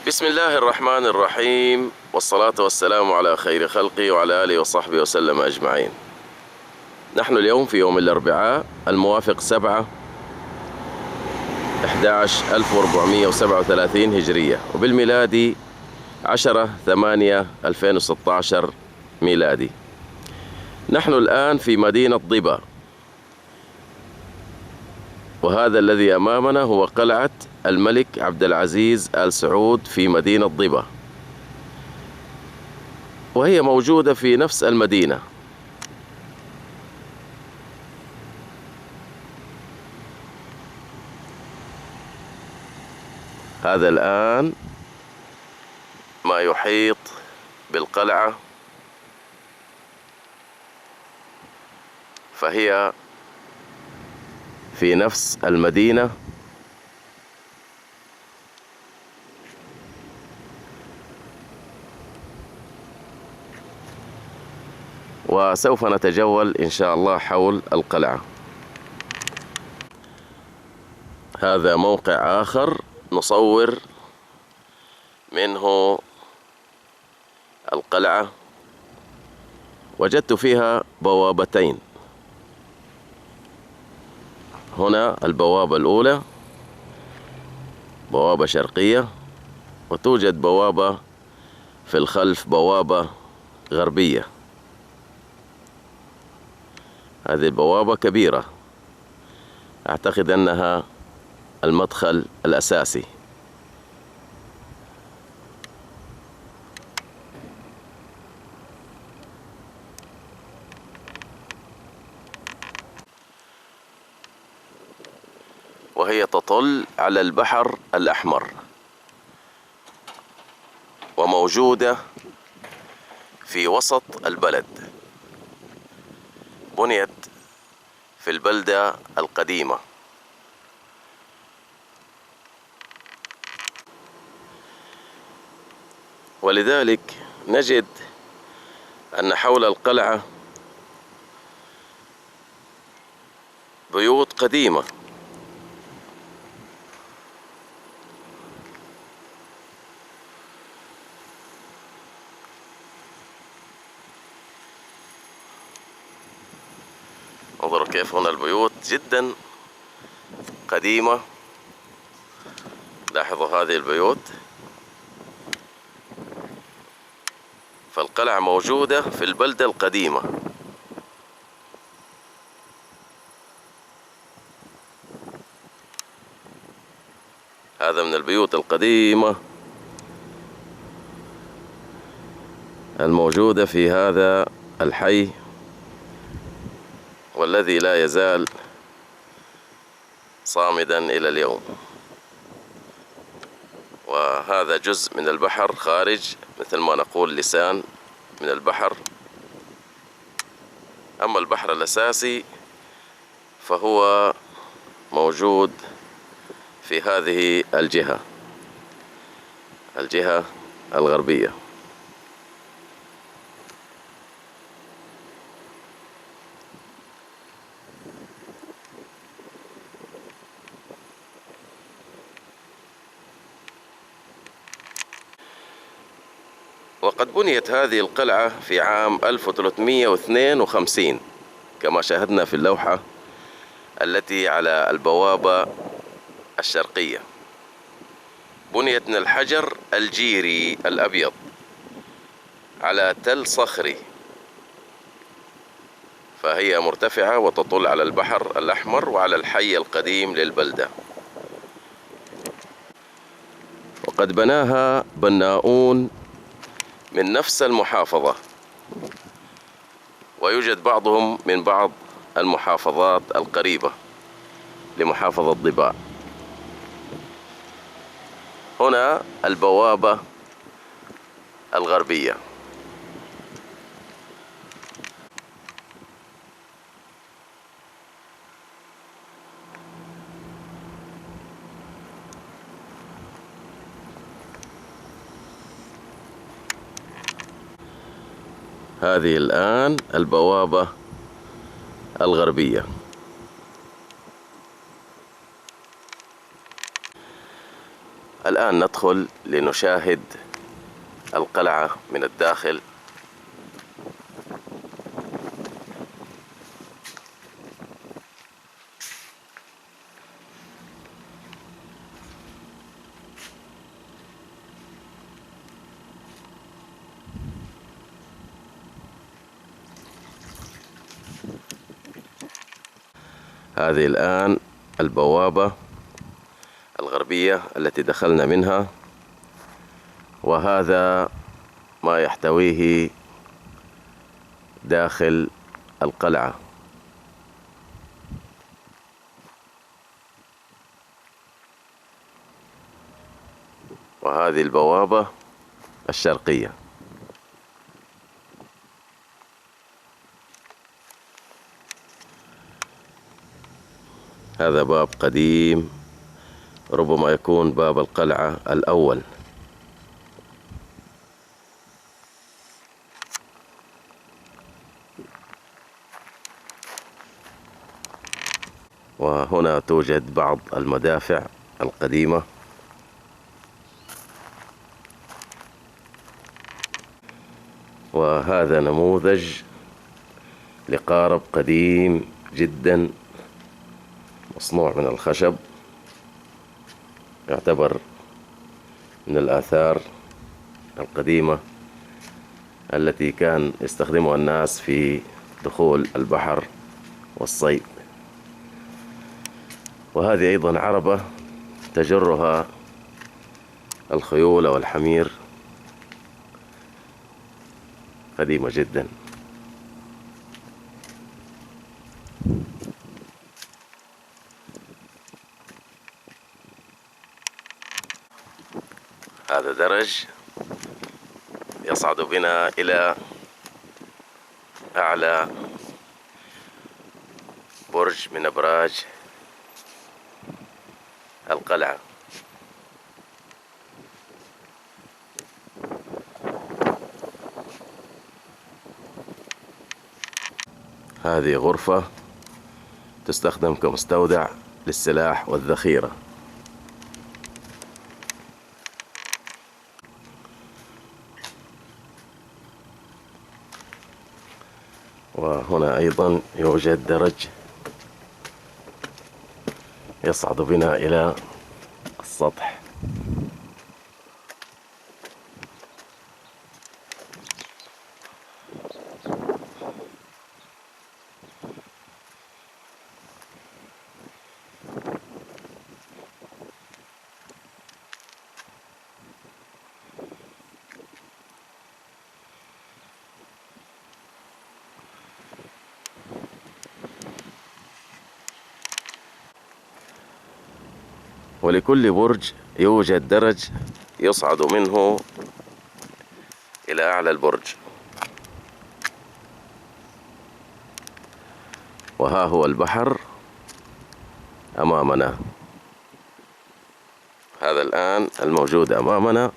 بسم الله الرحمن الرحيم، والصلاة والسلام على خير خلقه وعلى آله وصحبه وسلم أجمعين. نحن اليوم في يوم الأربعاء الموافق 7/11/1437 هجرية، وبالميلادي 10/8/2016 ميلادي. نحن الآن في مدينة ضبا، وهذا الذي أمامنا هو قلعة الملك عبد العزيز آل سعود في مدينة ضبا، وهي موجودة في نفس المدينة. هذا الآن ما يحيط بالقلعة، فهي في نفس المدينة، وسوف نتجول إن شاء الله حول القلعة. هذا موقع آخر نصور منه القلعة، وجدت فيها بوابتين. هنا البوابة الأولى بوابة شرقية، وتوجد بوابة في الخلف بوابة غربية. هذه البوابة كبيرة، أعتقد أنها المدخل الأساسي. وهي تطل على البحر الأحمر، وموجودة في وسط البلد. بنيت في البلدة القديمة، ولذلك نجد أن حول القلعة بيوت قديمة. انظروا كيف هنا البيوت جدا قديمة. لاحظوا هذه البيوت. فالقلعة موجودة في البلدة القديمة. هذا من البيوت القديمة الموجودة في هذا الحي، والذي لا يزال صامدا إلى اليوم. وهذا جزء من البحر خارج، مثل ما نقول لسان من البحر. أما البحر الأساسي فهو موجود في هذه الجهة الغربية. وقد بنيت هذه القلعة في عام 1352 كما شاهدنا في اللوحة التي على البوابة الشرقية. بنيت من الحجر الجيري الأبيض على تل صخري، فهي مرتفعة وتطل على البحر الأحمر وعلى الحي القديم للبلدة. وقد بناها بناؤون من نفس المحافظة، ويوجد بعضهم من بعض المحافظات القريبة لمحافظة ضبا. هنا البوابة الغربية. هذه الآن البوابة الغربية. الآن ندخل لنشاهد القلعة من الداخل. هذه الآن البوابة الغربية التي دخلنا منها، وهذا ما يحتويه داخل القلعة. وهذه البوابة الشرقية. هذا باب قديم، ربما يكون باب القلعة الأول. وهنا توجد بعض المدافع القديمة. وهذا نموذج لقارب قديم جدا مصنوع من الخشب، يعتبر من الآثار القديمة التي كان يستخدمها الناس في دخول البحر والصيد. وهذه أيضا عربة تجرها الخيول والحمير، قديمة جدا. هذا درج يصعد بنا إلى أعلى برج من أبراج القلعة. هذه غرفة تستخدم كمستودع للسلاح والذخيرة. وهنا أيضا يوجد درج يصعد بنا إلى السطح. ولكل برج يوجد درج يصعد منه إلى أعلى البرج. وها هو البحر أمامنا. هذا الآن الموجود أمامنا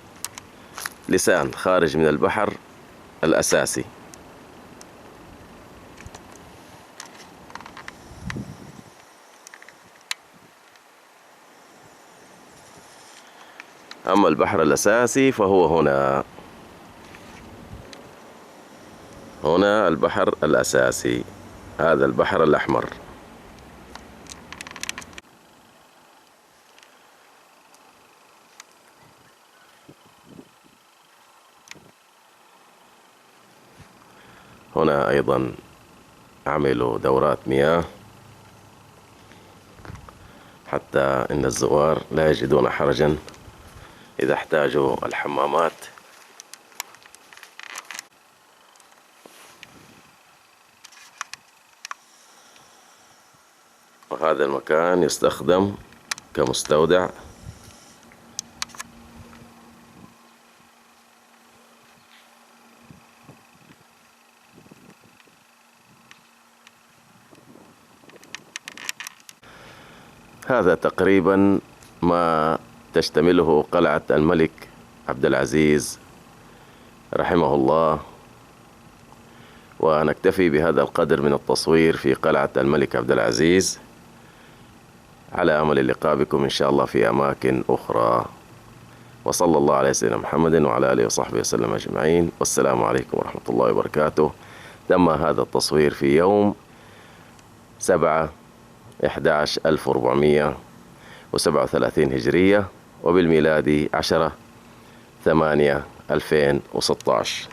لسان خارج من البحر الأساسي. أما البحر الأساسي فهو هنا البحر الأساسي، هذا البحر الأحمر. هنا أيضا عملوا دورات مياه حتى إن الزوار لا يجدون حرجا إذا احتاجوا الحمامات. وهذا المكان يستخدم كمستودع. هذا تقريبا ما تشتمله قلعة الملك عبد العزيز رحمه الله. ونكتفي بهذا القدر من التصوير في قلعة الملك عبد العزيز، على أمل اللقاء بكم إن شاء الله في أماكن أخرى. وصلى الله على سيدنا محمد وعلى آله وصحبه وسلم أجمعين، والسلام عليكم ورحمة الله وبركاته. تم هذا التصوير في يوم 7/11/1437 هجرية، وبالميلادي 10/8/2016.